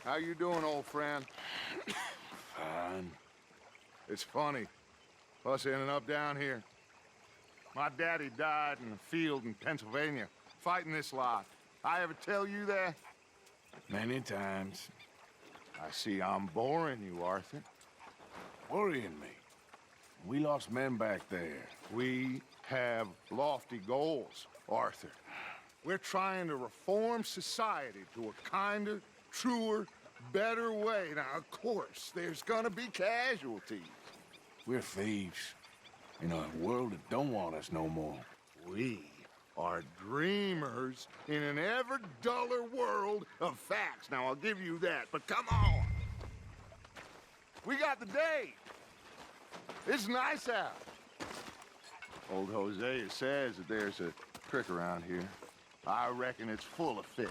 How you doing, old friend? Fine. It's funny, us ending up down here. My daddy died in a field in Pennsylvania, fighting this lot. I ever tell you that? Many times. I see I'm boring you, Arthur. Worrying me. We lost men back there. We have lofty goals, Arthur. We're trying to reform society to a kinder, truer, better way. Now, of course, there's gonna be casualties. We're thieves. In a world that don't want us no more. We are dreamers in an ever duller world of facts. Now, I'll give you that, but come on. We got the date. It's nice out. Old Hosea says that there's a creek around here. I reckon it's full of fish.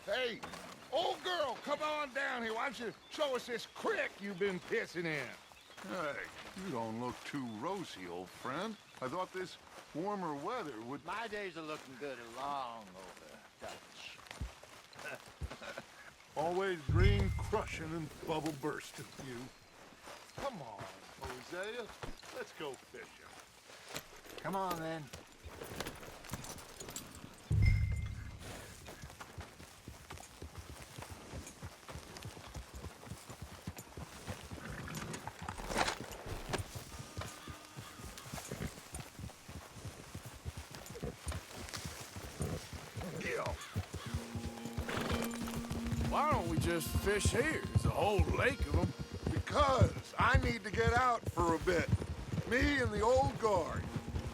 Hey, old girl, come on down here. Why don't you show us this creek you've been pissing in? Hey, you don't look too rosy, old friend. I thought this warmer weather would... My days are looking good along over Dutch. Always dream crushing and bubble bursting, you. Come on, Hosea. Let's go fishing. Come on, then. Why don't we just fish here? There's a whole lake of them. Because I need to get out for a bit. Me and the old guard.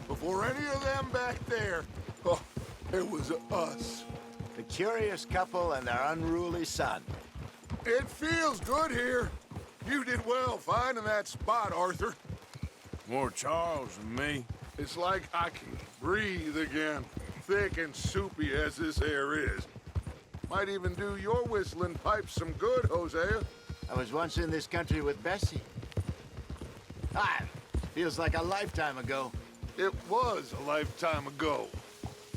Before any of them back there, oh, it was us. The curious couple and their unruly son. It feels good here. You did well finding that spot, Arthur. More Charles than me. It's like I can breathe again, thick and soupy as this air is. Might even do your whistling pipes some good, Hosea. I was once in this country with Bessie. Feels like a lifetime ago. It was a lifetime ago.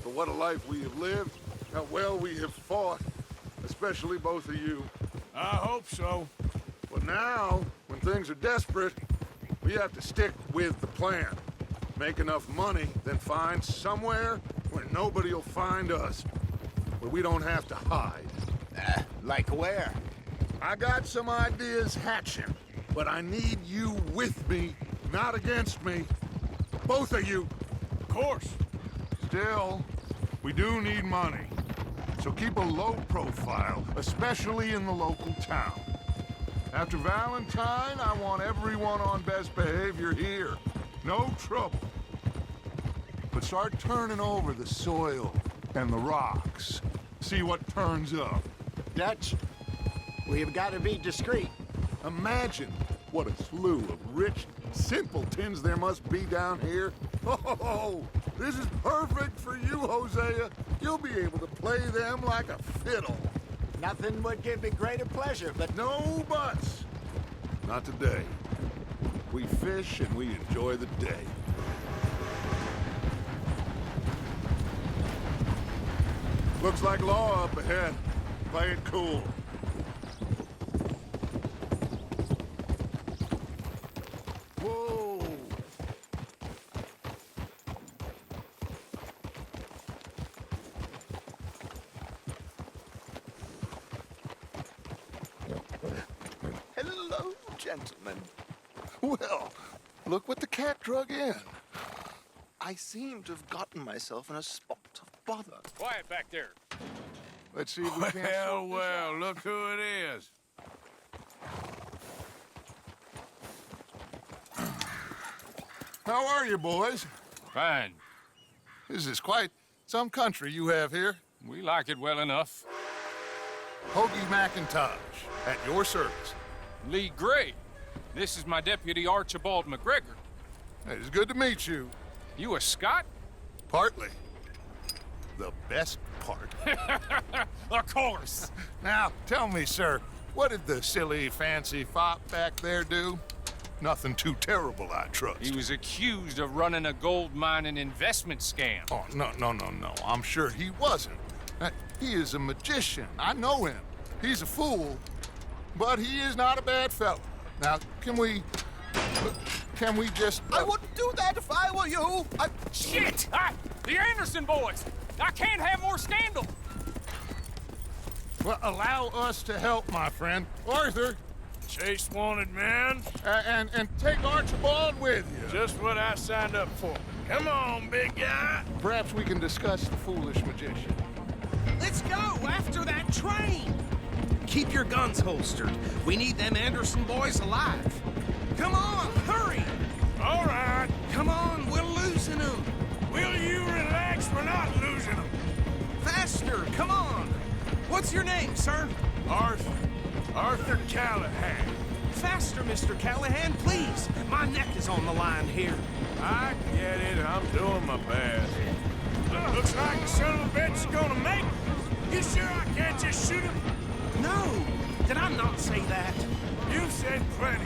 But what a life we have lived, how well we have fought, especially both of you. I hope so. But now, when things are desperate, we have to stick with the plan. Make enough money, then find somewhere where nobody will find us. Where we don't have to hide. Like where? I got some ideas hatching, but I need you with me, not against me. Both of you. Of course. Still, we do need money. So keep a low profile, especially in the local town. After Valentine, I want everyone on best behavior here. No trouble. But start turning over the soil and the rocks. See what turns up. Dutch, we've got to be discreet. Imagine what a slew of rich simpletons there must be down here. Oh, this is perfect for you, Hosea. You'll be able to play them like a fiddle. Nothing would give me greater pleasure, but No buts. Not today. We fish and we enjoy the day. Looks like law up ahead. Play it cool. Whoa! hello, gentlemen. Well, look what the cat drug in. I seem to have gotten myself in a spot of bother. Quiet back there. Let's see if we can't sort this out. Look who it is. How are you, boys? Fine. This is quite Some country you have here. We like it well enough. Hoagie McIntosh, at your service. Lee Gray. This is my deputy Archibald McGregor. It's good to meet you. You a Scot? Partly. The best part. Of course. Now, tell me, sir, what did the silly, fancy fop back there do? Nothing too terrible, I trust. He was accused of running a gold mining investment scam. Oh, no. I'm sure he wasn't. He is a magician. I know him. He's a fool, but he is not a bad fellow. Now, can we just... I wouldn't do that if I were you. Shit! The Anderson boys! I can't have more scandal! Well, allow us to help, my friend. Arthur, Chase wanted man. and take Archibald with you. Just what I signed up for. Come on, big guy. Perhaps we can discuss the foolish magician. Let's go after that train! Keep your guns holstered. We need them Anderson boys alive. Come on, hurry! All right. Come on, we're losing them. Will you relax? We're not losing them. Faster, come on. What's your name, sir? Arthur Callahan. Faster, Mr. Callahan, please. My neck is on the line here. I get it. I'm doing my best. Looks like the son of a bitch is gonna make it. You sure I can't just shoot him? No, did I not say that? You said plenty.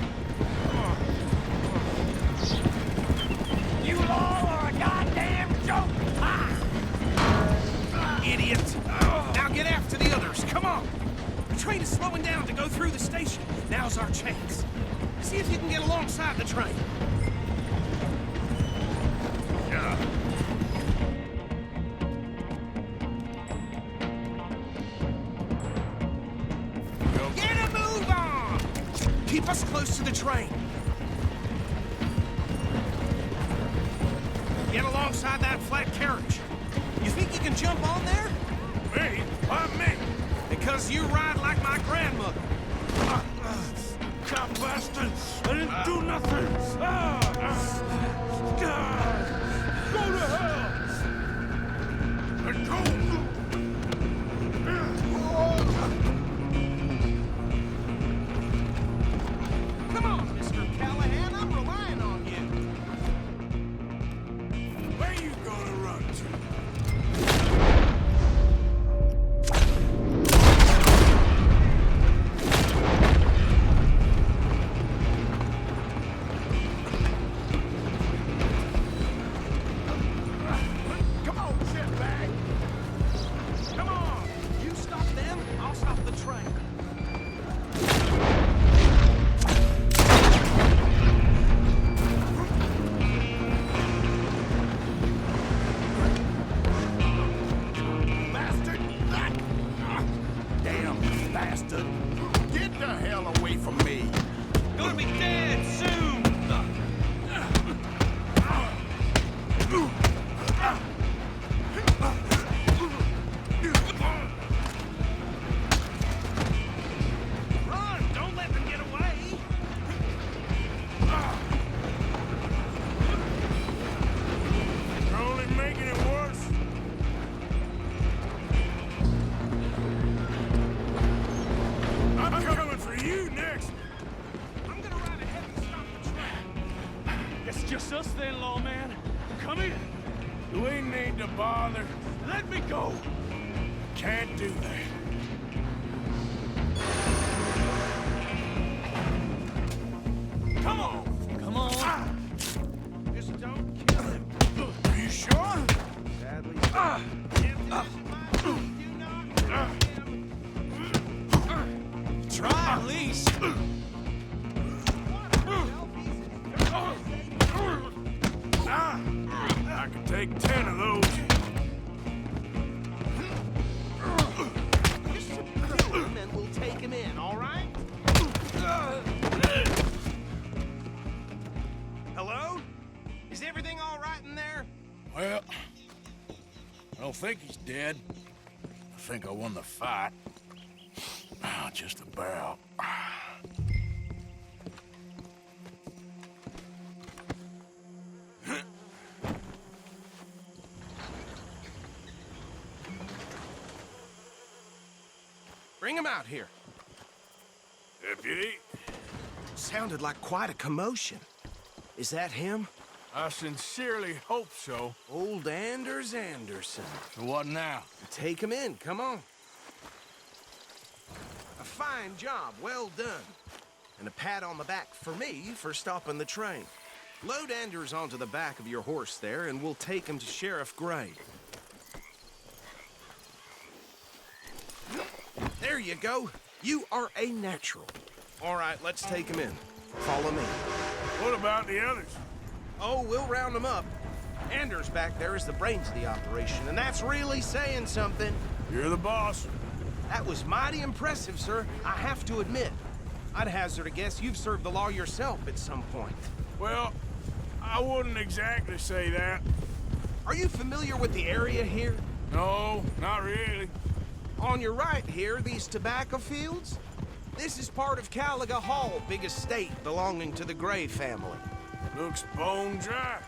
You all are a goddamn joke! Idiot! Now get after the others, come on! The train is slowing down to go through the station. Now's our chance. See if you can get alongside the train. Yeah. Get a move on! Keep us close to the train. Get alongside that flat carriage. You think you can jump on there? Me? Why me? Because you ride like my grandmother. Cop bastard! I didn't do nothing! Go to hell! Let go! Come on, Mr. Callahan, I'm relying on you. Where you gonna run to? Come on, shitbag. Come on. You stop them, I'll stop the train. Bastard! Damn bastard! Get the hell away from me! Gonna be dead soon. Run! Don't let them get away. You're only making it worse. I'm coming for you next. I'm gonna ride ahead and stop the train. It's just us then, lawman. Come in. Do we need to bother? Let me go. Can't do that. Come on. Come on. Just don't kill him. Are you sure? Sadly, if this is my fault, do not kill him. Try at least. I can take 10 of those. Just kill him and we'll take him in, all right? Hello? Is everything all right in there? Well, I don't think he's dead. I think I won the fight. Just about. Bring him out here. Deputy, Sounded like quite a commotion. Is that him? I sincerely hope so. Old Anders Anderson. So what now? Take him in, come on. A fine job, well done. And a pat on the back for me for stopping the train. Load Anders onto the back of your horse there, and we'll take him to Sheriff Gray. There you go. You are a natural. All right, let's take him in. Follow me. What about the others? Oh, we'll round them up. Anders back there is the brains of the operation, and that's really saying something. You're the boss. That was mighty impressive, sir. I have to admit. I'd hazard a guess you've served the law yourself at some point. Well, I wouldn't exactly say that. Are you familiar with the area here? No, not really. On your right here, these tobacco fields? This is part of Caliga Hall, big estate belonging to the Gray family. Looks bone dry.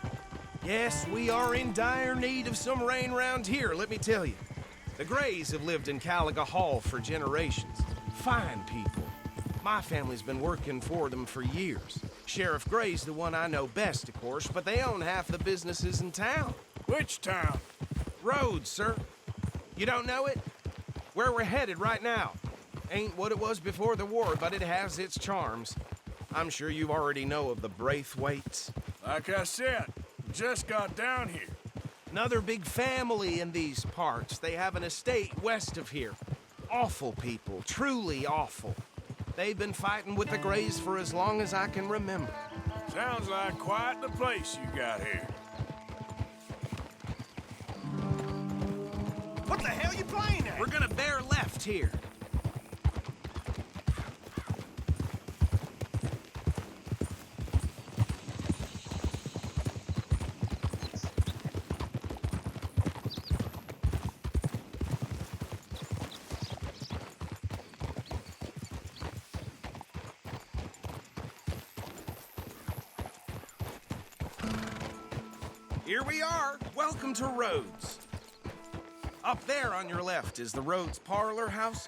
Yes, we are in dire need of some rain round here, let me tell you. The Grays have lived in Caliga Hall for generations. Fine people. My family's been working for them for years. Sheriff Gray's the one I know best, of course, but they own half the businesses in town. Which town? Rhodes, sir. You don't know it? Where we're headed right now. Ain't what it was before the war, but it has its charms. I'm sure you already know of the Braithwaites. Like I said, just got down here. Another big family in these parts. They have an estate west of here. Awful people, truly awful. They've been fighting with the Grays for as long as I can remember. Sounds like quite the place you got here. What the hell you playing at? We're gonna bear left here. Here we are. Welcome to Rhodes. Up there on your left is the Rhodes Parlor House.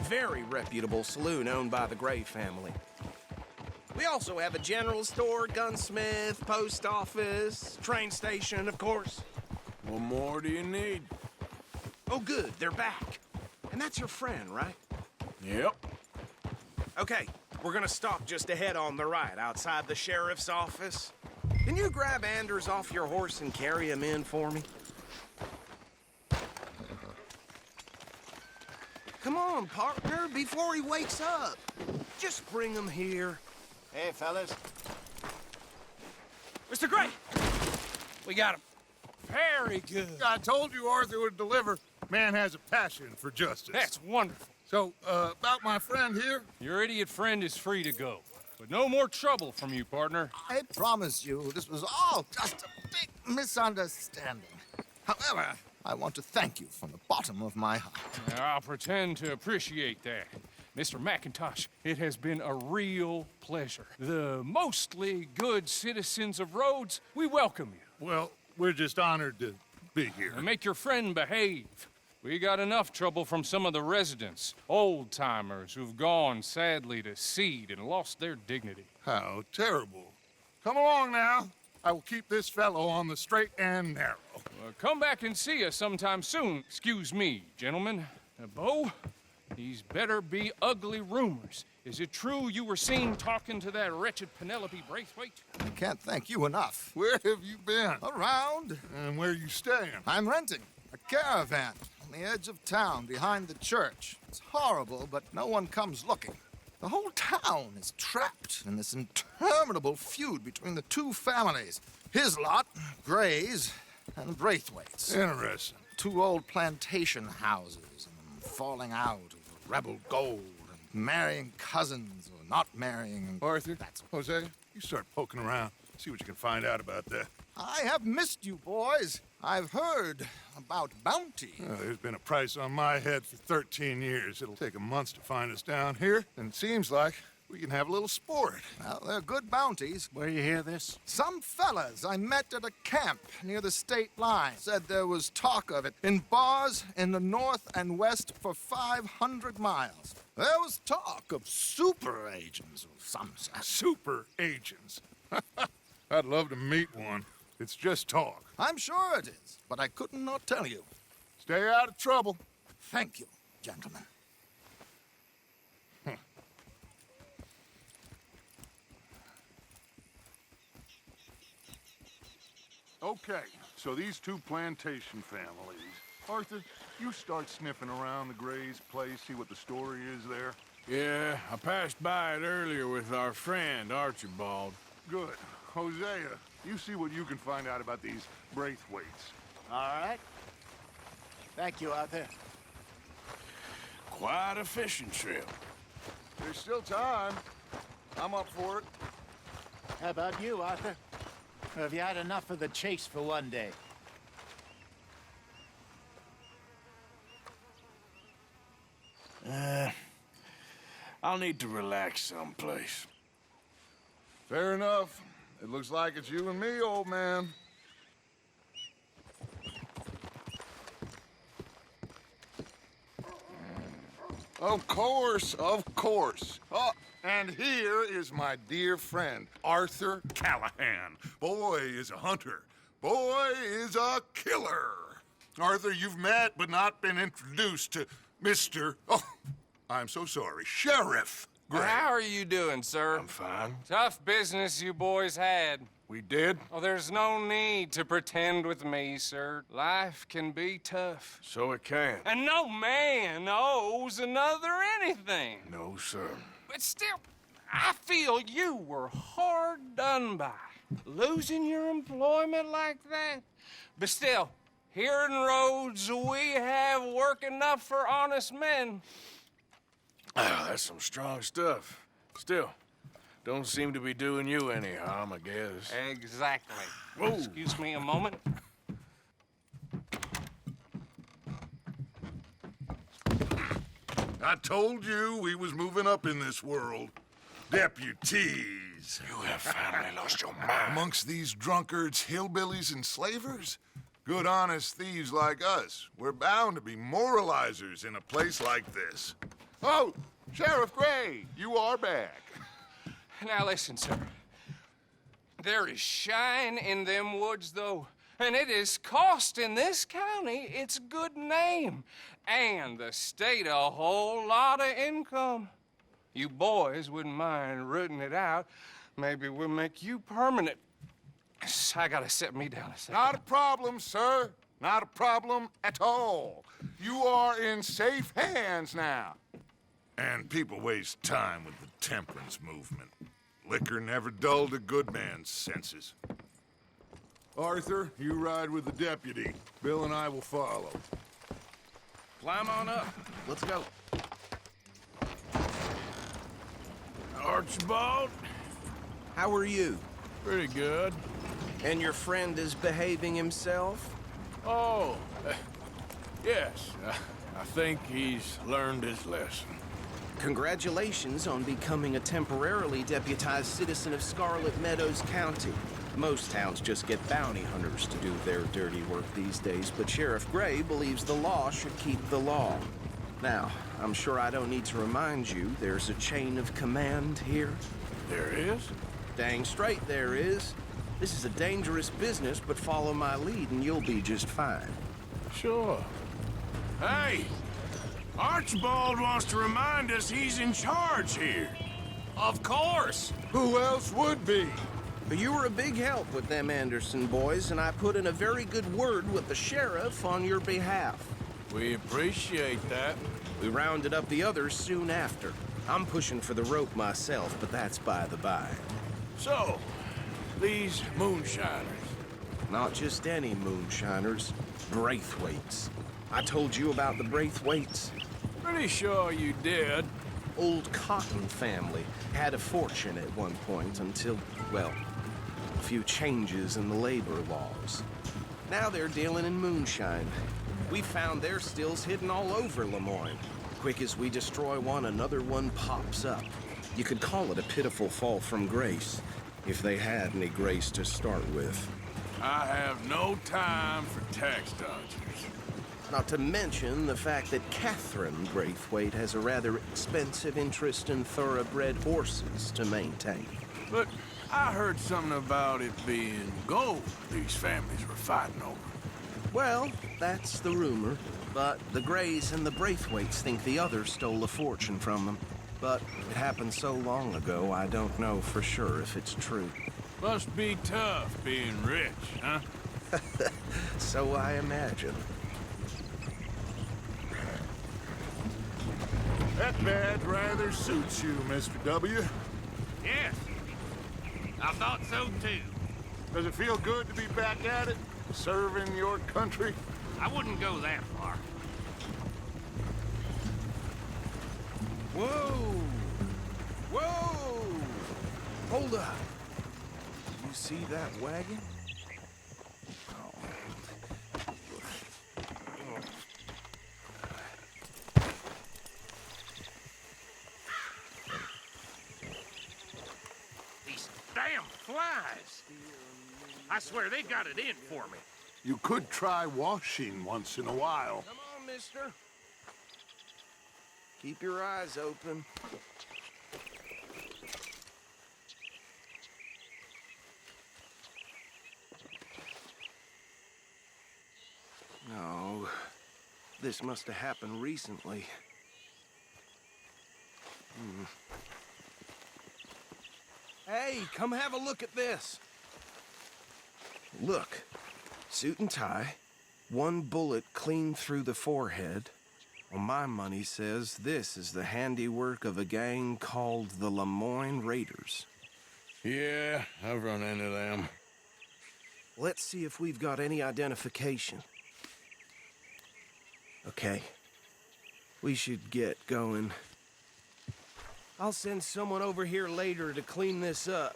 Very reputable saloon owned by the Gray family. We also have a general store, gunsmith, post office, train station, of course. What more do you need? Oh, good, they're back. And that's your friend, right? Yep. Okay, we're gonna stop just ahead on the right, outside the sheriff's office. Can you grab Anders off your horse and carry him in for me? Come on, partner, before he wakes up. Just bring him here. Hey, fellas. Mr. Gray! We got him. Very good. I told you Arthur would deliver. Man has a passion for justice. That's wonderful. So, about my friend here? Your idiot friend is free to go. But no more trouble from you, partner. I promise you, this was all just a big misunderstanding. However, I want to thank you from the bottom of my heart. I'll pretend to appreciate that. Mr. McIntosh, it has been a real pleasure. The mostly good citizens of Rhodes, we welcome you. Well, we're just honored to be here. And make your friend behave. We got enough trouble from some of the residents, old-timers who've gone, sadly, to seed and lost their dignity. How terrible. Come along now. I will keep this fellow on the straight and narrow. Come back and see us sometime soon. Excuse me, gentlemen. Bo, these better be ugly rumors. Is it true you were seen talking to that wretched Penelope Braithwaite? I can't thank you enough. Where have you been? Around, And where you staying? I'm renting a caravan on the edge of town behind the church. It's horrible, but no one comes looking. The whole town is trapped in this interminable feud between the two families. His lot, Gray's, and Braithwaite's. Interesting. Two old plantation houses, and falling out over rebel gold, and marrying cousins or not marrying. And Arthur, that's Jose, you start poking around. See what you can find out about that. I have missed you, boys. I've heard about bounty. There's been a price on my head for 13 years. It'll take a month to find us down here, and it seems like We can have a little sport. Well, they're good bounties. Where you hear this? Some fellas I met at a camp near the state line said there was talk of it in bars in the north and west for 500 miles. There was talk of super agents of some sort. Super agents. I'd love to meet one. It's just talk. I'm sure it is, but I couldn't not tell you. Stay out of trouble. Thank you, gentlemen. Okay, so these two plantation families. Arthur, you start sniffing around the Gray's place, see what the story is there. Yeah, I passed by it earlier with our friend, Archibald. Good. Hosea, you see what you can find out about these Braithwaites. All right. Thank you, Arthur. Quite a fishing trip. There's still time. I'm up for it. How about you, Arthur? Or have you had enough of the chase for one day? I'll need to relax someplace. Fair enough. It looks like it's you and me, old man. Of course, of course. Oh, and here is my dear friend, Arthur Callahan. Boy is a hunter. Boy is a killer. Arthur, you've met but not been introduced to Mr. Oh, I'm so sorry, Sheriff Gray. How are you doing, sir? I'm fine. Tough business you boys had. We did? Oh, there's no need to pretend with me, sir. Life can be tough. So it can. And no man owes another anything. No, sir. But still, I feel you were hard done by. Losing your employment like that. But still, here in Rhodes, we have work enough for honest men. Ah, that's some strong stuff. Still, don't seem to be doing you any harm, I guess. Exactly. Whoa. Excuse me a moment. I told you we was moving up in this world. Deputies. You have finally lost your mind. Amongst these drunkards, hillbillies, and slavers? Good honest thieves like us. We're bound to be moralizers in a place like this. Oh, Sheriff Gray, you are back. Now listen, sir. There is shine in them woods, though, and it is costing this county its good name and the state a whole lot of income. You boys wouldn't mind rooting it out. Maybe we'll make you permanent. I gotta sit me down a second. Not a problem, sir. Not a problem at all. You are in safe hands now. And people waste time with the temperance movement. Liquor never dulled a good man's senses. Arthur, you ride with the deputy. Bill and I will follow. Climb on up. Let's go. Archibald? How are you? Pretty good. And your friend is behaving himself? Oh, yes. I think he's learned his lesson. Congratulations on becoming a temporarily deputized citizen of Scarlet Meadows County. Most towns just get bounty hunters to do their dirty work these days, but Sheriff Gray believes the law should keep the law. Now, I'm sure I don't need to remind you there's a chain of command here. There is? Dang straight there is. This is a dangerous business, but follow my lead and you'll be just fine. Sure. Hey! Archibald wants to remind us he's in charge here. Of course. Who else would be? But you were a big help with them Anderson boys, and I put in a very good word with the sheriff on your behalf. We appreciate that. We rounded up the others soon after. I'm pushing for the rope myself, but that's by the by. So, these moonshiners. Not just any moonshiners, Braithwaites. I told you about the Braithwaites. Pretty sure you did. Old Cotton family had a fortune at one point until, well, a few changes in the labor laws. Now they're dealing in moonshine. We found their stills hidden all over Lemoyne. Quick as we destroy one, another one pops up. You could call it a pitiful fall from grace, if they had any grace to start with. I have no time for tax dodgers. Not to mention the fact that Catherine Braithwaite has a rather expensive interest in thoroughbred horses to maintain. But I heard something about it being gold these families were fighting over. Well, that's the rumor. But the Grays and the Braithwaites think the others stole a fortune from them. But it happened so long ago, I don't know for sure if it's true. Must be tough being rich, huh? So I imagine. That badge rather suits you, Mr. W. Yes. I thought so too. Does it feel good to be back at it, serving your country? I wouldn't go that far. Whoa! Whoa! Hold up. You see that wagon? These damn flies. I swear they got it in for me. You could try washing once in a while. Come on, mister. Keep your eyes open. No, this must have happened recently. Hey, come have a look at this. Look, suit and tie, one bullet clean through the forehead. Well, my money says this is the handiwork of a gang called the Lemoyne Raiders. Yeah, I've run into them. Let's see if we've got any identification. Okay. We should get going. I'll send someone over here later to clean this up.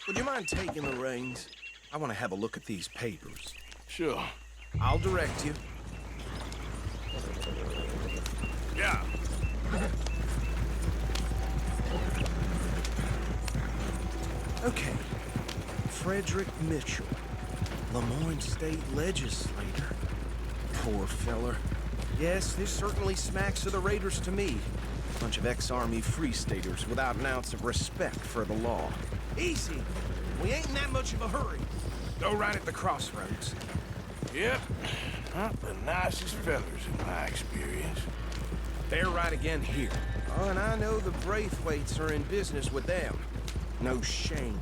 Would you mind taking the reins? I want to have a look at these papers. Sure. I'll direct you. Yeah. Okay. Frederick Mitchell, Lemoyne State Legislator. Poor feller. Yes, this certainly smacks of the Raiders to me. Bunch of ex-Army Free Staters without an ounce of respect for the law. Easy. We ain't in that much of a hurry. Go right at the crossroads. Yep. Not the nicest fellas in my experience. They're right again here. Oh, and I know the Braithwaites are in business with them. No shame.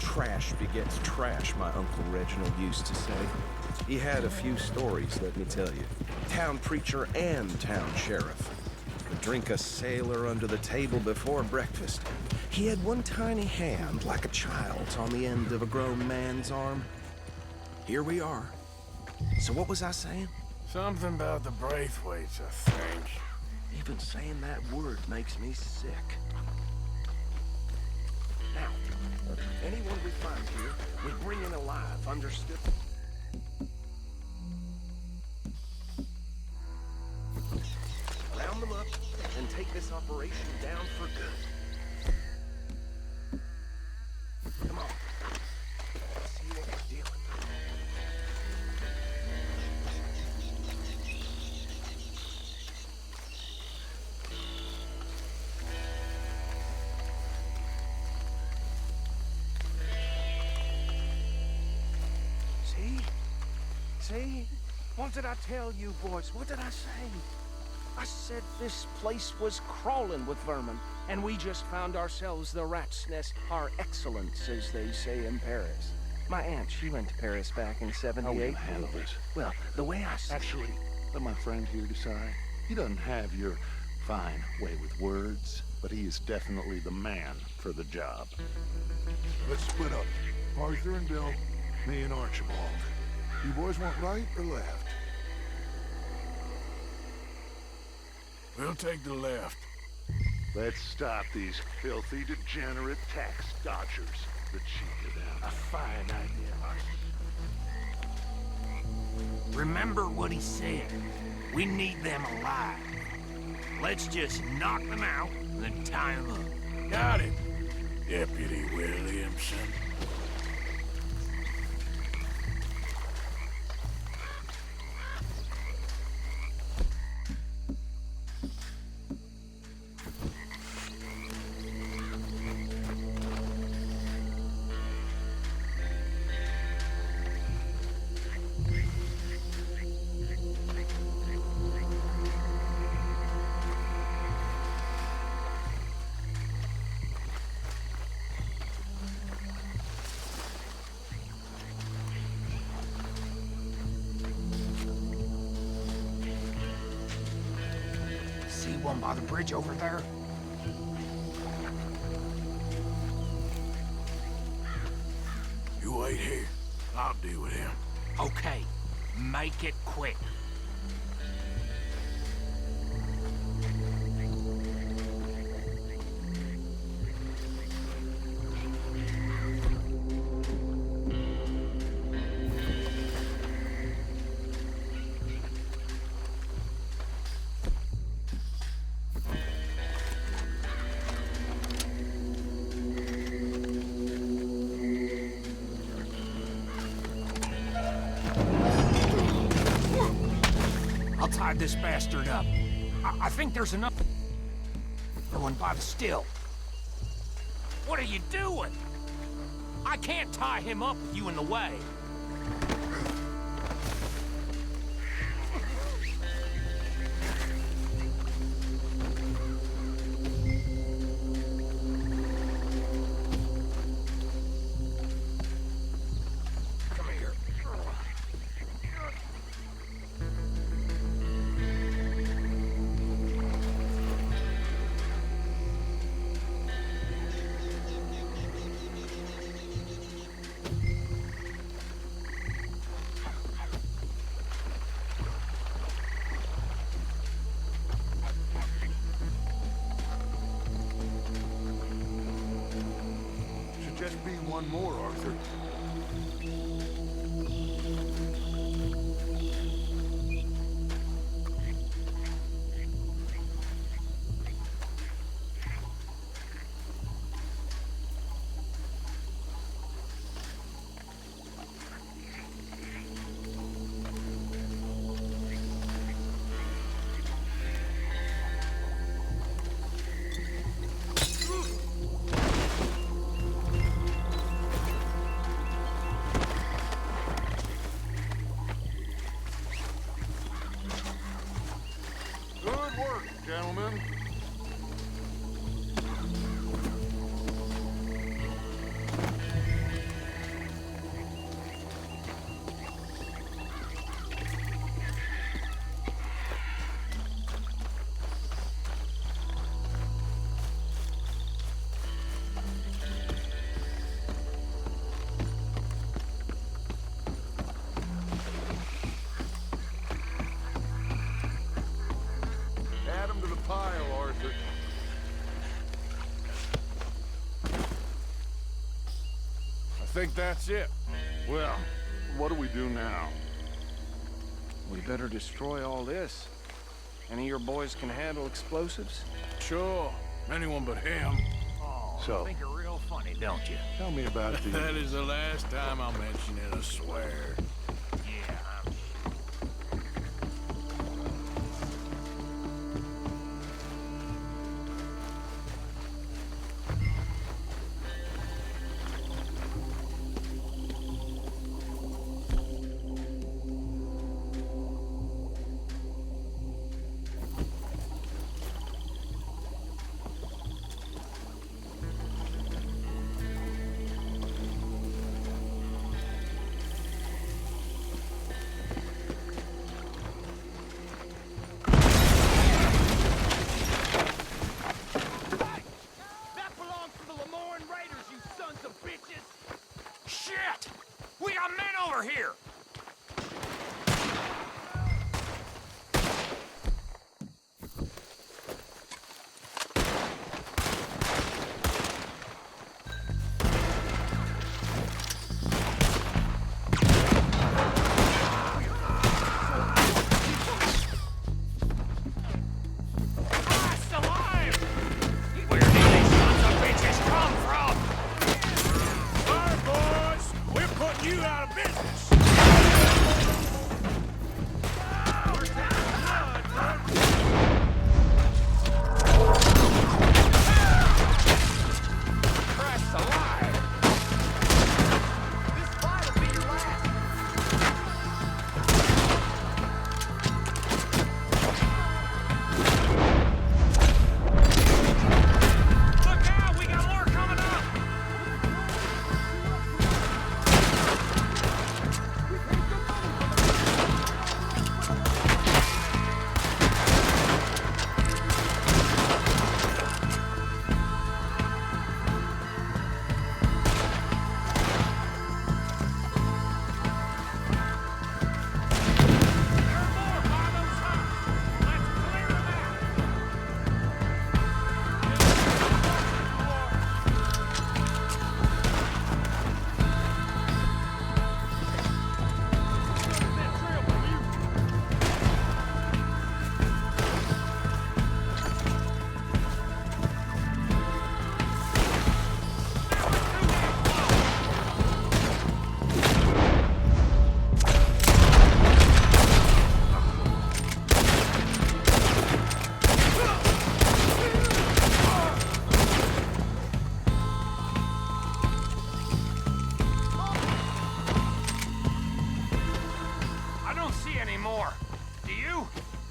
Trash begets trash, my Uncle Reginald used to say. He had a few stories, let me tell you. Town preacher and town sheriff. Would drink a sailor under the table before breakfast. He had one tiny hand, like a child's, on the end of a grown man's arm. Here we are. So what was I saying? Something about the Braithwaites, I think. Even saying that word makes me sick. Now, anyone we find here, we bring in alive, understood? Round them up and take this operation down for good. Come on. Let's see what we're dealing with. See? What did I tell you, boys? What did I say? I said this place was crawling with vermin, and we just found ourselves the rat's nest par excellence, as they say in Paris. My aunt, she went to Paris back in '78. How will you handle this? Well, the way I see Actually, let my friend here decide. He doesn't have your fine way with words, but he is definitely the man for the job. Let's split up. Arthur and Bill, me and Archibald. You boys want right or left? We'll take the left. Let's stop these filthy, degenerate tax dodgers. The cheek of them. A fine idea, Remember what he said. We need them alive. Let's just knock them out and then tie them up. Got it, Deputy Williamson. See one by the bridge over there? You wait here. I'll deal with him. Okay, make it quick. I'll tie this bastard up. I think there's another one by the still. What are you doing? I can't tie him up with you in the way. Come here. Should just be one more, Arthur. Good work, gentlemen. Add 'em to the pile, Arthur. I think that's it. Well, what do we do now? We better destroy all this. Any of your boys can handle explosives? Sure, anyone but him. Oh, So- you think you're real funny, don't you? Tell me about the... That is the last time I'll mention it, I swear. Yeah, I'm Shit! We got men over here!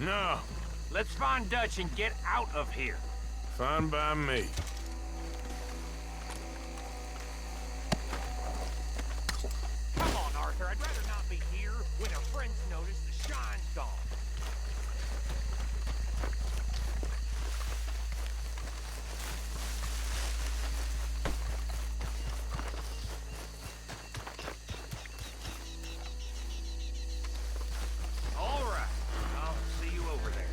No. Let's find Dutch and get out of here. Fine by me. Come on, Arthur. I'd rather not be here when our friends notice the shine's gone. All right. I'll see you over there.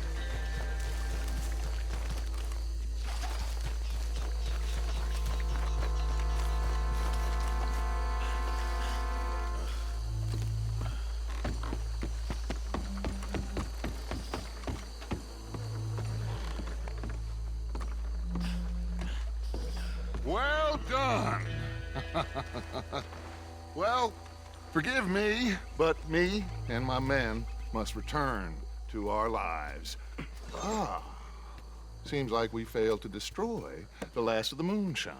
Well done. Well, forgive me, but me and my men must return to our lives. Ah, seems like we failed to destroy the last of the moonshine.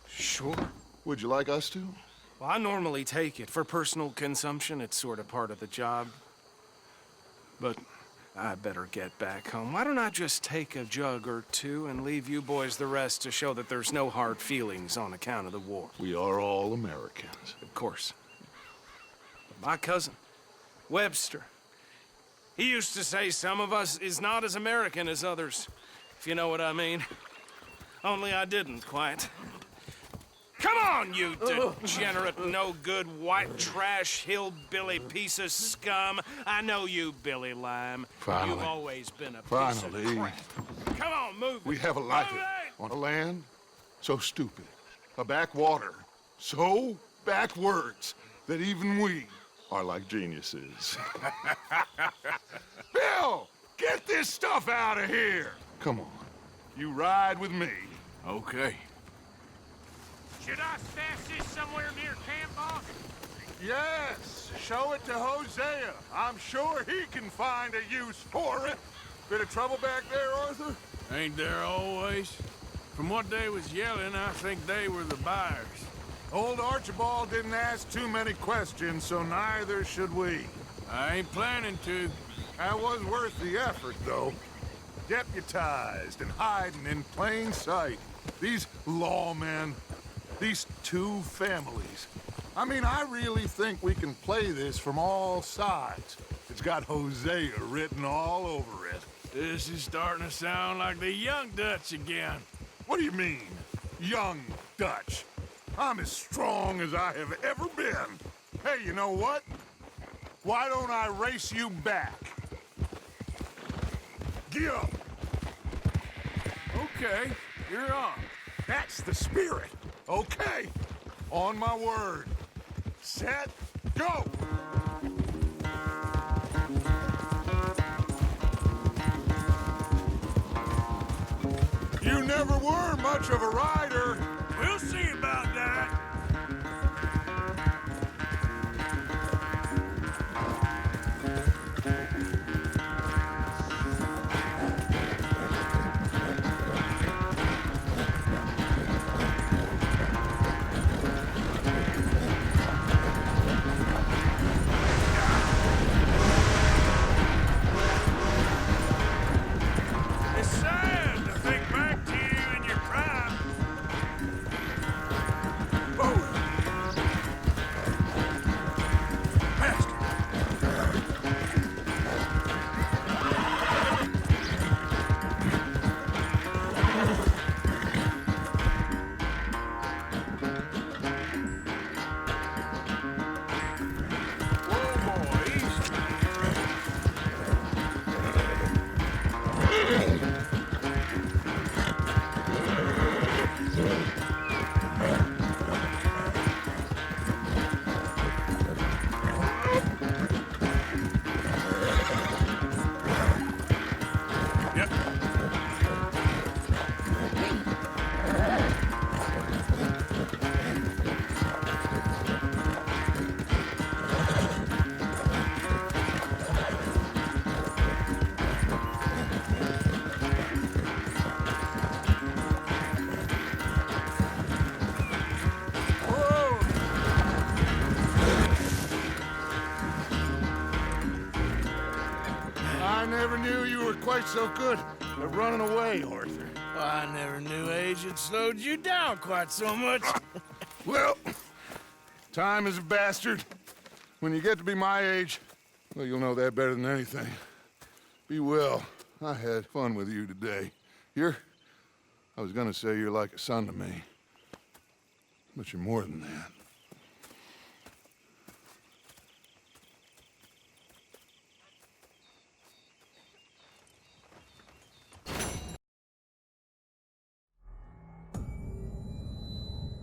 Sure. Would you like us to? Well, I normally take it. For personal consumption, it's sort of part of the job. But I better get back home. Why don't I just take a jug or two and leave you boys the rest to show that there's no hard feelings on account of the war? We are all Americans. Of course. But my cousin, Webster, he used to say some of us is not as American as others, if you know what I mean. Only I didn't quite. Come on, you degenerate, no-good, white trash, hillbilly piece of scum. I know you, Billy Lime. Finally. You've always been a piece Finally. of crap. Come on, move it. We have a life Move it! on a land so stupid, a backwater so backwards that even we are like geniuses. Bill, get this stuff out of here. Come on, you ride with me. Okay. Should I stash this somewhere near camp, boss? Yes, show it to Hosea. I'm sure he can find a use for it. Bit of trouble back there, Arthur? Ain't there always? From what they was yelling, I think they were the buyers. Old Archibald didn't ask too many questions, so neither should we. I ain't planning to. That was worth the effort, though. Deputized and hiding in plain sight. These lawmen, these two families. I mean, I really think we can play this from all sides. It's got Hosea written all over it. This is starting to sound like the young Dutch again. What do you mean, young Dutch? I'm as strong as I have ever been. Hey, you know what? Why don't I race you back? Get up. Okay, you're on. That's the spirit. Okay. On my word. Set, go! You never were much of a rider. We'll see about that. It's sad to think back to you in your prime. quite so good at running away, Arthur. I never knew age had slowed you down quite so much. Well, time is a bastard. When you get to be my age, well, you'll know that better than anything. Be well. I had fun with you today. I was gonna say you're like a son to me, but you're more than that.